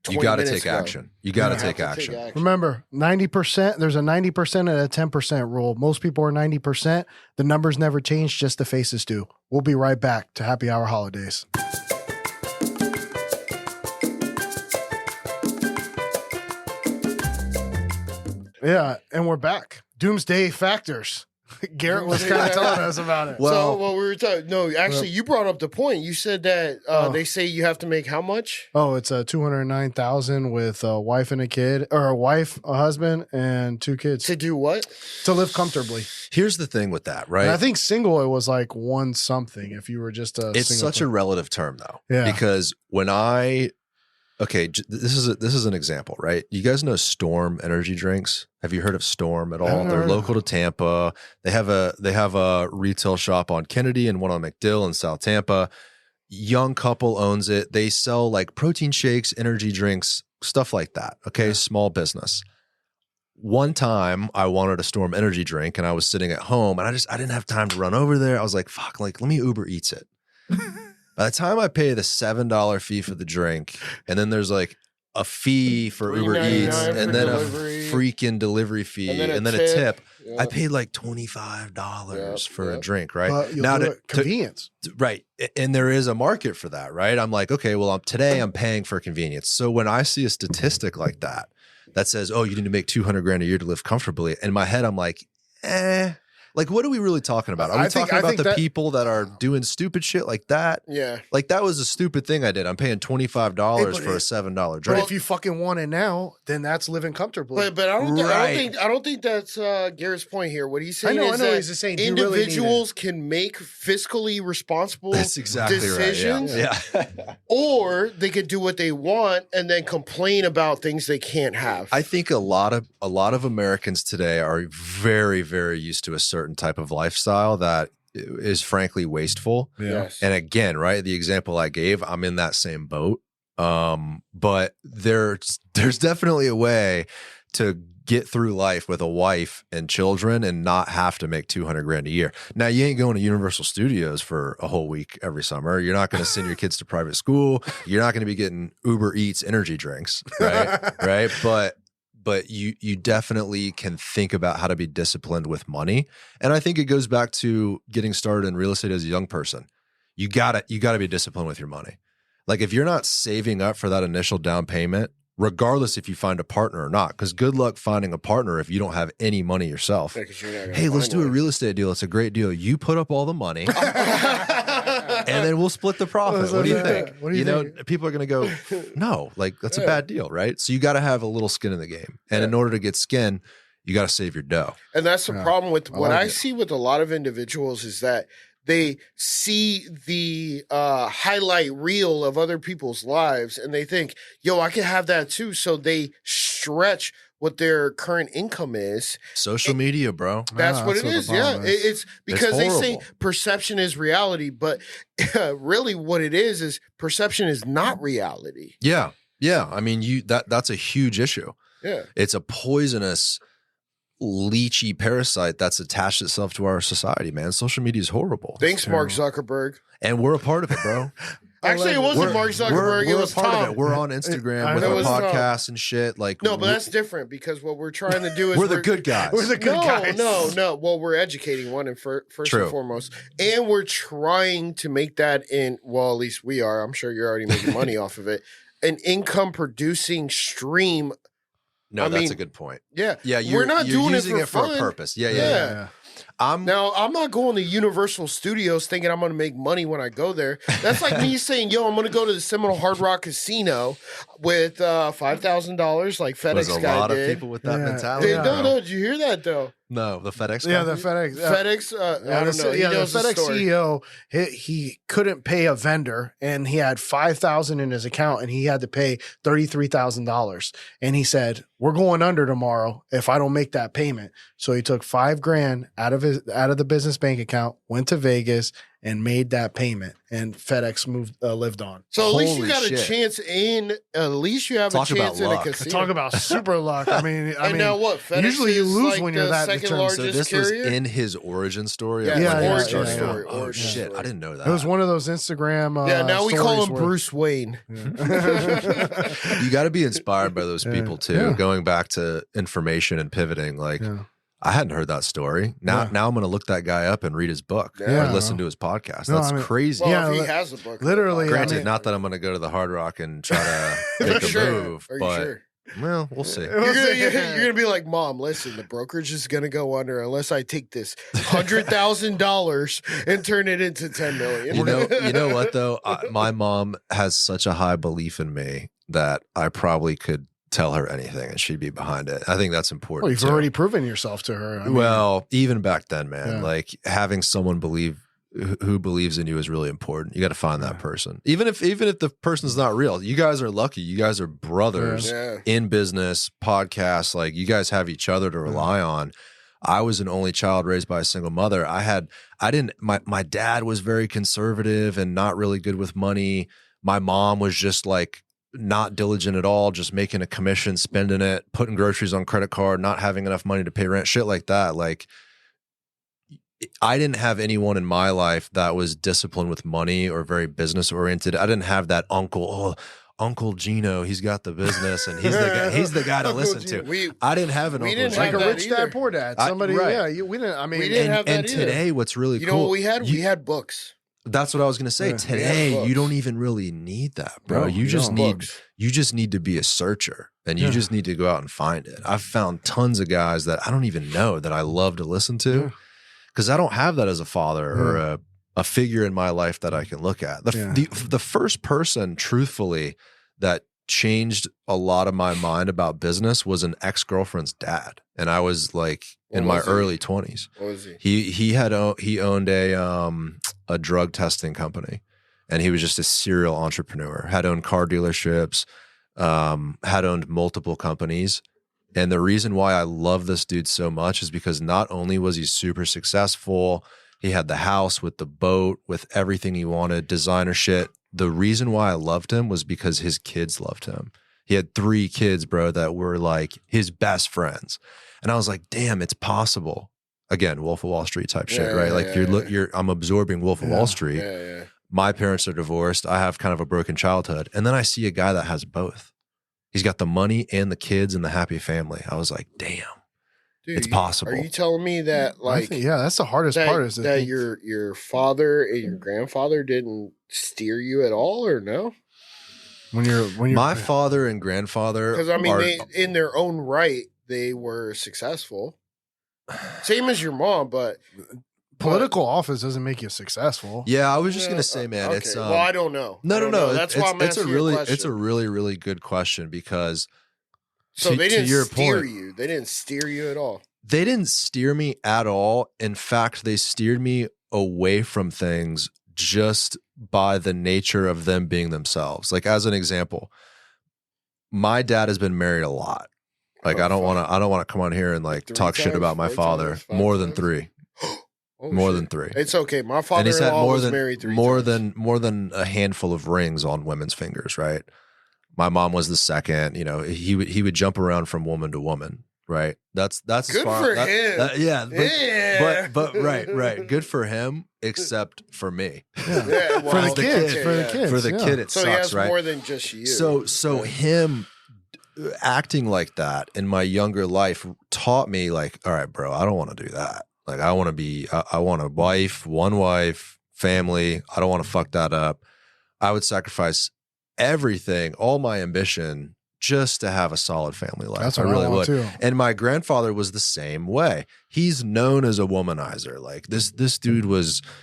20 You got to minutes take ago. action. You got to You take have to action. Remember, 90%, there's a 90% and a 10% rule. Most people are 90%. The numbers never change, just the faces do. We'll be right back to Happy Hour Holidays. Yeah, and we're back. Doomsday factors. Garrett was kind of telling us about it. So what we were talking, no, actually, you brought up the point. You said that they say you have to make how much? Oh, it's a $209,000 with a wife and a kid, or a wife, a husband, and 2 kids To do what? to live comfortably. Here's the thing with that, right? And I think single it was like one something if you were just a. It's single such a relative term though. Yeah. Because when this is an example, right? You guys know Storm energy drinks? Have you heard of Storm at all? They're local to Tampa. They have a retail shop on Kennedy and one on McDill in South Tampa. Young couple owns it. They sell like protein shakes, energy drinks, stuff like that. Okay, small business. One time I wanted a Storm energy drink and I was sitting at home and I didn't have time to run over there. I was like, fuck, like let me Uber Eats it. By the time I pay the $7 fee for the drink, and then there's like a fee for Uber Eats, $3.99 and for then delivery. a freaking delivery fee, And then a a tip, Yeah. I paid like $25 for a drink, right? But you'll now do it convenience. right, and there is a market for that, right? I'm like, okay, well, today I'm paying for convenience. So when I see a statistic like that says, oh, you need to make $200,000 a year to live comfortably, in my head I'm like, Like, what are we really talking about? Are we talking about the people that are doing stupid shit like that? Yeah. Like, that was a stupid thing I did. I'm paying $25 for a $7 drink. But if you fucking want it now, then that's living comfortably. But I don't think that's Garrett's point here. What he's saying I is know that he's just saying, individuals can make fiscally responresponable That's exactly decisions, right. Yeah. or they could do what they want and then complain about things they can't have. I think a lot of Americans today are very, very used to a certain type of lifestyle that is frankly wasteful. Yes. And again, right, the example I gave, I'm in that same boat. But there's definitely a way to get through life with a wife and children and not have to make $200,000 a year. Now, you ain't going to Universal Studios for a whole week every summer. You're not going to send your kids to private school. You're not going to be getting Uber Eats energy drinks, right? Right. But you definitely can think about how to be disciplined with money. And I think it goes back to getting started in real estate as a young person. You gotta be disciplined with your money. Like, if you're not saving up for that initial down payment, regardless if you find a partner or not, because good luck finding a partner if you don't have any money yourself. Yeah, hey, let's do a real estate deal. It's a great deal. You put up all the money and then we'll split the profit. What do you think? What do you think? People are going to go, no, like, that's a bad deal, right? So you got to have a little skin in the game. And in order to get skin, you got to save your dough. And that's the problem with what I see with a lot of individuals is that they see the highlight reel of other people's lives and they think, yo, I can have that too. So they stretch what their current income is. Social media, bro. That's what it is. Yeah. It's because they say perception is reality, but really what it is perception is not reality. Yeah. Yeah. I mean, that's a huge issue. Yeah. It's a poisonous, leechy parasite that's attached itself to our society, man. Social media is horrible. Thanks, Mark Zuckerberg. And we're a part of it, bro. Actually, it wasn't Mark Zuckerberg. It was part Tom. of it. We're on Instagram with our podcasts and shit. Like, no, but that's different because what we're trying to do is we're the good guys. We're the good guys. No. Well, we're educating one and first and foremost, and we're trying to make that well, at least we are. I'm sure you're already making money off of it. An income producing stream. No, that's a good point. Yeah. Yeah. We're not doing using it for a purpose. Yeah. I'm not going to Universal Studios thinking I'm going to make money when I go there. That's like me saying, yo, I'm going to go to the Seminole Hard Rock Casino with $5,000 like FedEx guy did. There's a lot of people with that mentality. No, did you hear that though? No, the FedEx guy? Yeah, the FedEx. I don't know. The FedEx CEO, he couldn't pay a vendor, and he had $5,000 in his account, and he had to pay $33,000. And he said, "We're going under tomorrow if I don't make that payment." So he took $5,000 out of the business bank account, went to Vegas, and made that payment, and FedEx lived on. So at least you got a chance at least you have a chance in a casino. Talk about super luck. I mean, now what? FedEx usually you lose like when you're that second determined. largest So this carrier? was in his origin story? Origin story. story. Oh, shit. I didn't know that. It was one of those Instagram now we call him where, Bruce Wayne. You got to be inspired by those people too. Yeah. Going back to information and pivoting, like I hadn't heard that story. Now I'm going to look that guy up and read his book or listen to his podcast. That's crazy. Well, if he has a book. Literally. Granted, not that I'm going to go to the Hard Rock and try to make a move, but well, we'll see. You're gonna be like, Mom, listen, the brokerage is gonna go under unless I take this $100,000 and turn it into $10 million. You know what though? My mom has such a high belief in me that I probably could tell her anything and she'd be behind it. I think that's important. Well, you've already proven yourself to her. I mean, well, even back then, man, like having someone who believes in you is really important. You got to find that person. Even if the person's not real, you guys are lucky. You guys are brothers in business, podcasts. Like you guys have each other to rely on. I was an only child raised by a single mother. My dad was very conservative and not really good with money. My mom was just like not diligent at all, just making a commission, spending it, putting groceries on credit card, not having enough money to pay rent, shit like that. Like I didn't have anyone in my life that was disciplined with money or very business oriented. I didn't have that Uncle Gino, he's got the business and he's the guy to listen to. I didn't have an Uncle Gino. Like a rich dad, poor dad. Somebody, we didn't. I mean, we didn't have that and today, what's really cool? You know what we had? We had books. That's what I was gonna say. Today, you don't even really need that, bro. No, you just need to be a searcher, and you just need to go out and find it. I've found tons of guys that I don't even know that I love to listen to. because I don't have that as a father or a figure in my life that I can look at. The first person, truthfully, that changed a lot of my mind about business was an ex-girlfriend's dad, and I was like in my early 20s. What was he? He owned a drug testing company, and he was just a serial entrepreneur. Had owned car dealerships, had owned multiple companies. And the reason why I love this dude so much is because not only was he super successful, he had the house with the boat, with everything he wanted, designer shit. The reason why I loved him was because his kids loved him. He had 3 kids, bro, that were like his best friends. And I was like, damn, it's possible. Again, Wolf of Wall Street type shit, right? Like I'm absorbing Wolf of Wall Street. My parents are divorced. I have kind of a broken childhood. And then I see a guy that has both. He's got the money and the kids and the happy family. I was like, damn. Dude, it's possible. Are you telling me that, like, that's the hardest part is that your father and your grandfather didn't steer you at all, or no? When you're my father and grandfather, because I mean, they, in their own right, they were successful. Same as your mom, but political office doesn't make you successful. Yeah, I was just gonna say, man, okay. it's well, I don't know. No. That's why I'm asking you a question. It's a really, really good question because. So they didn't steer you. They didn't steer you at all. They didn't steer me at all. In fact, they steered me away from things just by the nature of them being themselves. Like, as an example, my dad has been married a lot. Like, I don't want to come on here and like talk shit about my father. More than 3. More than 3. It's okay. My father-in-law was married 3 times. More than a handful of rings on women's fingers, right? My mom was the second. You know, he would jump around from woman to woman, right? That's good for him. But right. Good for him, except for me. Yeah. Well, for the kids. For the kid, it so sucks, he has right? more than just you. So him acting like that in my younger life taught me, like, all right, bro, I don't want to do that. Like, I want a wife, one wife, family. I don't want to fuck that up. I would sacrifice everything, all my ambition, just to have a solid family life. That's what I really would. Too. And my grandfather was the same way. He's known as a womanizer. Like this dude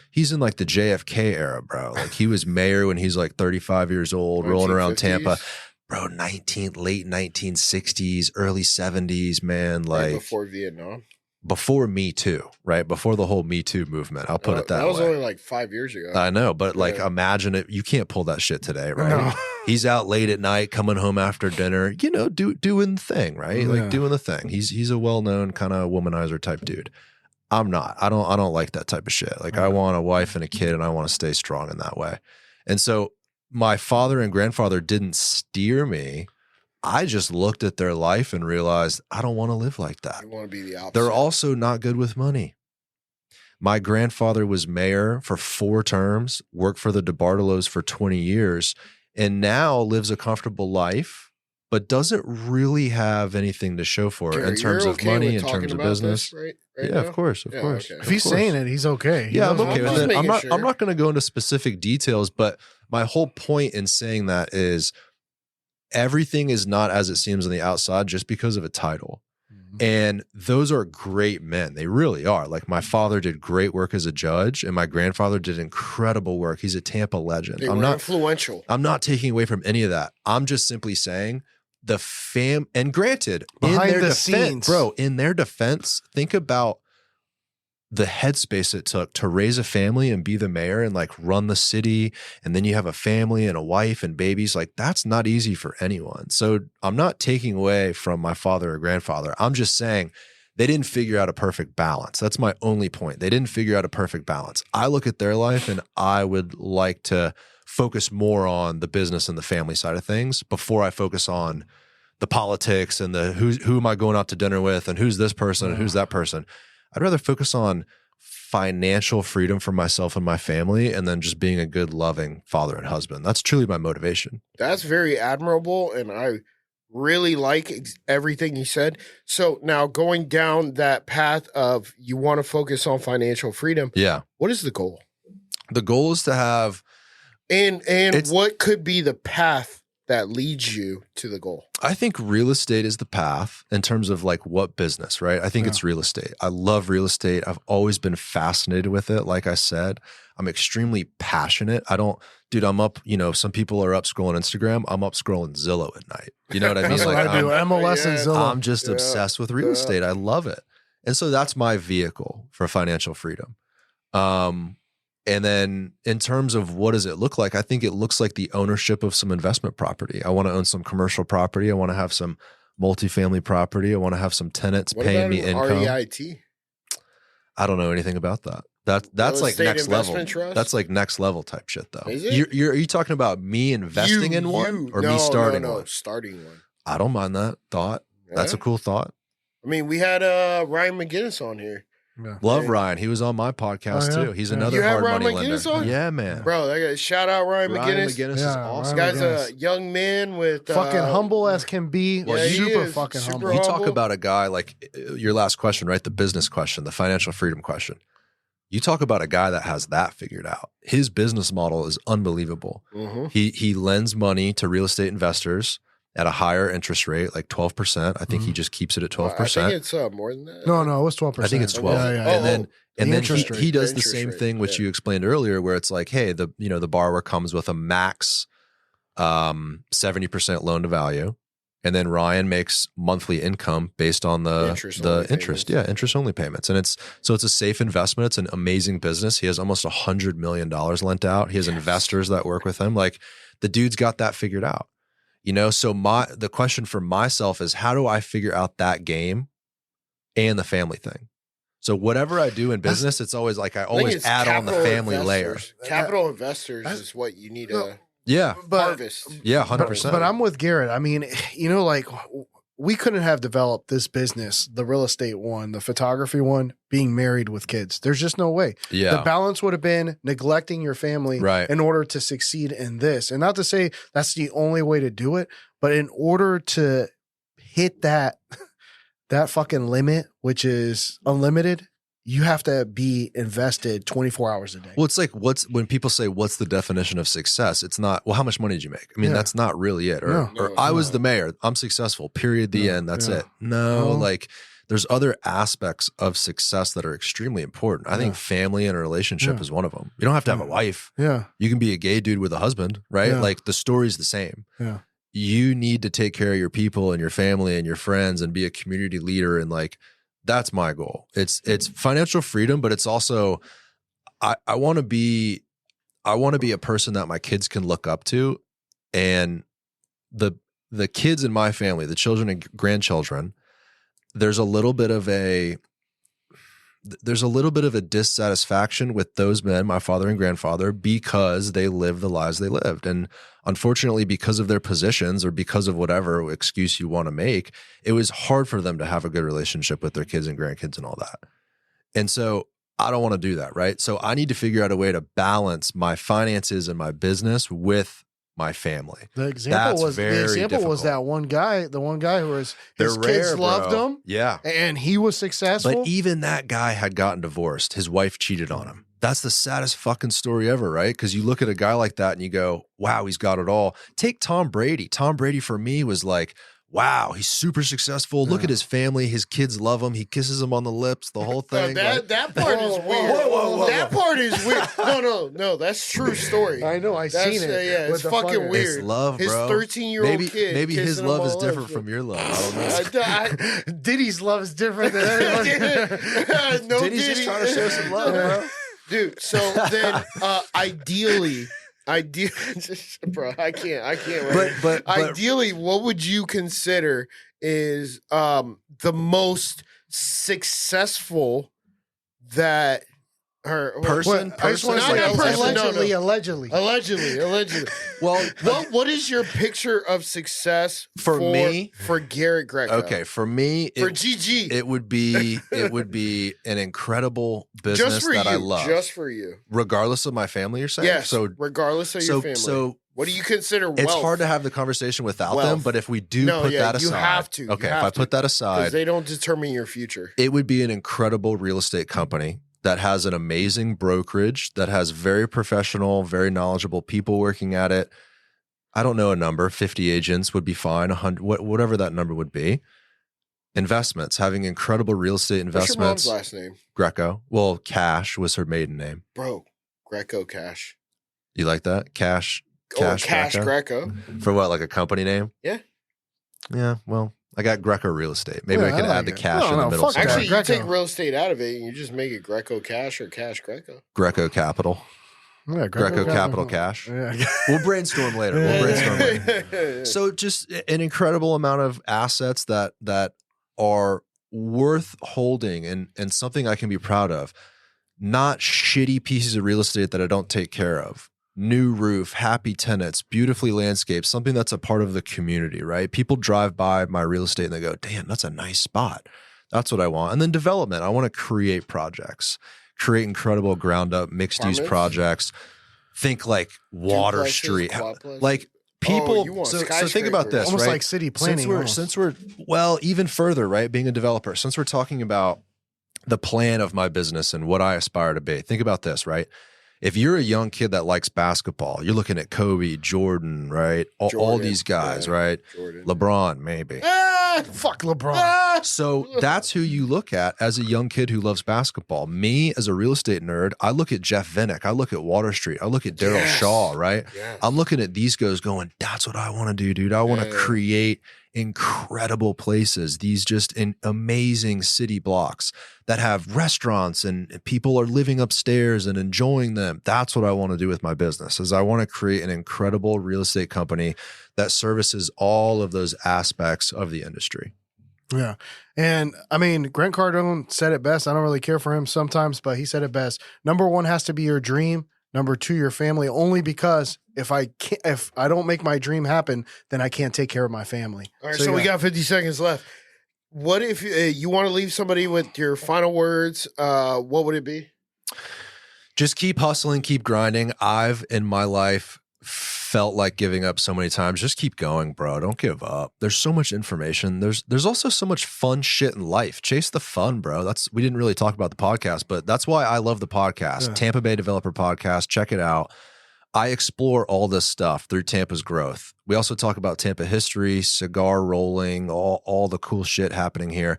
he's in like the JFK era, bro. Like he was mayor when he's like 35 years old, rolling around Tampa. Bro, late 1960s, early 70s, man. Like right before Vietnam. Before Me Too, right? Before the whole Me Too movement. I'll put it that way. That was only like 5 years ago. I know, but like imagine it. You can't pull that shit today, right? No. He's out late at night, coming home after dinner, you know, doing the thing, right? Like doing the thing. He's a well-known kind of womanizer type dude. I'm not. I don't like that type of shit. Like I want a wife and a kid, and I want to stay strong in that way. And so my father and grandfather didn't steer me. I just looked at their life and realized I don't want to live like that. You want to be the opposite. They're also not good with money. My grandfather was mayor for 4 terms, worked for the DeBartolos for 20 years, and now lives a comfortable life, but doesn't really have anything to show for it in terms of money, in terms of business. This, right yeah, now? Of course. Okay. If he's saying it, he's okay. Yeah, I'm okay with it. I'm sure. not going to go into specific details, but my whole point in saying that is everything is not as it seems on the outside just because of a title. And those are great men. They really are. Like my father did great work as a judge, and my grandfather did incredible work. He's a Tampa legend. They were influential. I'm not taking away from any of that. I'm just simply saying and granted, behind in their the defense, scenes, bro, in their defense, think about the headspace it took to raise a family and be the mayor and like run the city. And then you have a family and a wife and babies. Like that's not easy for anyone. So I'm not taking away from my father or grandfather. I'm just saying they didn't figure out a perfect balance. That's my only point. They didn't figure out a perfect balance. I look at their life and I would like to focus more on the business and the family side of things before I focus on the politics and the who am I going out to dinner with and who's this person and who's that person. I'd rather focus on financial freedom for myself and my family and then just being a good, loving father and husband. That's truly my motivation. That's very admirable, and I really like everything you said. So now going down that path of you want to focus on financial freedom. Yeah. What is the goal? The goal is to have... And what could be the path that leads you to the goal? I think real estate is the path in terms of like what business, right? I think it's real estate. I love real estate. I've always been fascinated with it. Like I said, I'm extremely passionate. I'm up, some people are up scrolling Instagram. I'm up scrolling Zillow at night. You know what I mean? That's what I do. MLS and Zillow. I'm just obsessed with real estate. I love it. And so that's my vehicle for financial freedom. And then in terms of what does it look like, I think it looks like the ownership of some investment property. I want to own some commercial property. I want to have some multifamily property. I want to have some tenants paying me income. REIT? I don't know anything about that. That's like next level. Trust? That's like next level type shit though. Is it? Are you talking about me investing in one or me starting one? Starting one. I don't mind that thought. Yeah. That's a cool thought. I mean, we had Ryan McGinnis on here. Yeah. Love Ryan. He was on my podcast too. He's another hard money lender. On? Yeah, man. Bro, I got shout out Ryan McGinnis. Ryan McGinnis is awesome. This guy's a young man with fucking humble as can be. Well, super fucking humble. You talk about a guy like your last question, right? The business question, the financial freedom question. You talk about a guy that has that figured out. His business model is unbelievable. Mm-hmm. He lends money to real estate investors at a higher interest rate, like 12%. I think he just keeps it at 12%. I think it's more than that. No, it was 12%. I think it's 12. Yeah. And then he does the same thing, which you explained earlier, where it's like, hey, the borrower comes with a max 70% loan to value. And then Ryan makes monthly income based on the interest only payments. And it's a safe investment. It's an amazing business. He has almost $100 million lent out. He has investors that work with him. Like the dude's got that figured out. So the question for myself is, how do I figure out that game and the family thing? So whatever I do in business, it's always like I always add on the family layer. Capital investors is what you need to harvest. Yeah, 100%. But I'm with Garrett. I mean, like we couldn't have developed this business, the real estate one, the photography one, being married with kids. There's just no way. Yeah. The balance would have been neglecting your family in order to succeed in this. And not to say that's the only way to do it, but in order to hit that fucking limit, which is unlimited, you have to be invested 24 hours a day. Well, it's like when people say, what's the definition of success? It's not, well, how much money did you make? I mean, that's not really it. Or I was the mayor. I'm successul, period, the end. That's it. No, like there's other aspects of success that are extremely important. I think family and a relationship is one of them. You don't have to have a wife. Yeah. You can be a gay dude with a husband, right? Yeah. Like the story's the same. Yeah. You need to take care of your people and your family and your friends and be a community leader. And like, that's my goal. It's financial freedom, but it's also, I want to be a person that my kids can look up to, and the kids in my family, the children and grandchildren, there's a little bit of a dissatisfaction with those men, my father and grandfather, because they lived the lives they lived. And unfortunately, because of their positions or because of whatever excuse you want to make, it was hard for them to have a good relationship with their kids and grandkids and all that. And so I don't want to do that, right? So I need to figure out a way to balance my finances and my business with my family. The example was that one guy, the one guy who was his kids loved him. Yeah. And he was successful. But even that guy had gotten divorced. His wife cheated on him. That's the saddest fucking story ever, right? Because you look at a guy like that and you go, wow, he's got it all. Take Tom Brady. Tom Brady for me was like, wow, he's super successful. Look at his family. His kids love him. He kisses them on the lips, the whole thing. That part is weird. That part is weird. No, that's true story. I know, I've seen it. Yeah, it's fucking weird. It's love, bro. His 13-year-old kid. Maybe his love is different from your love. I don't know. Diddy's love is different than everybody. Diddy's just trying to show some love, bro. Dude, so then ideally, bro, I can't. But ideally, what would you consider is the most successful that her person? Allegedly. Well, what is your picture of success for me? For Garrett Greco? Okay, for me, for GG, it would be an incredible business that I love, just for you, regardless of my family. You're saying, yes. So regardless of your family. So what do you consider wealth? It's hard to have the conversation without them, but if we do put that aside, you have to. Okay, if I put that aside, because they don't determine your future. It would be an incredible real estate company that has an amazing brokerage, that has very professional, very knowledgeable people working at it. I don't know a number. 50 agents would be fine. 100, whatever that number would be. Investments, having incredible real estate investments. What's your mom's last name? Greco. Well, Cash was her maiden name. Bro, Greco Cash. You like that? Cash Cash Greco. For what, like a company name? Yeah. Yeah, well, I got Greco Real Estate. Maybe Yeah, I can I like add the it. cash No, in the no, middle. fuck that. somewhere. Actually, Greco. you take real estate out of it and you just make it Greco Cash or Cash Greco. Greco Capital. Yeah, Greco Capital Cash. Yeah. We'll brainstorm later. So just an incredible amount of assets that are worth holding and something I can be proud of. Not shitty pieces of real estate that I don't take care of. New roof, happy tenants, beautifully landscaped, something that's a part of the community, right? People drive by my real estate and they go, damn, that's a nice spot. That's what I want. And then development. I want to create projects, create incredible ground up mixed use projects. Think like Water Street. Like people, so think about this, almost right? like city planning. Since we're well, even further, right? Being a developer, since we're talking about the plan of my business and what I aspire to be, think about this, right? If you're a young kid that likes basketball, you're looking at Kobe, Jordan, right? All these guys, right? Jordan. LeBron, maybe. Fuck LeBron. So that's who you look at as a young kid who loves basketball. Me, as a real estate nerd, I look at Jeff Vinnick. I look at Water Street. I look at Daryl Shaw, right? Yes. I'm looking at these guys going, that's what I want to do, dude. I want to create incredible places, these just amazing city blocks that have restaurants and people are living upstairs and enjoying them. That's what I want to do with my business, is I want to create an incredible real estate company that services all of those aspects of the industry. Yeah. And I mean, Grant Cardone said it best. I don't really care for him sometimes, but he said it best. Number one has to be your dream. Number two, your family, only because if I don't make my dream happen, then I can't take care of my family. All right, so we got 50 seconds left. What if you want to leave somebody with your final words? What would it be? Just keep hustling, keep grinding. I've, in my life, felt like giving up so many times. Just keep going, bro. Don't give up. There's so much information. There's also so much fun shit in life. Chase the fun, bro. We didn't really talk about the podcast, but that's why I love the podcast. Yeah. Tampa Bay Developer Podcast. Check it out. I explore all this stuff through Tampa's growth. We also talk about Tampa history, cigar rolling, all the cool shit happening here.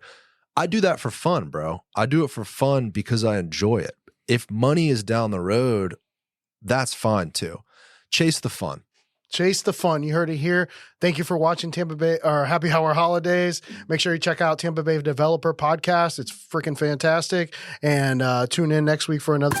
I do that for fun, bro. I do it for fun because I enjoy it. If money is down the road, that's fine too. Chase the fun. Chase the fun. You heard it here. Thank you for watching Tampa Bay or Happy Hour Holidaze. Make sure you check out Tampa Bay Developer Podcast. It's freaking fantastic. And tune in next week for another.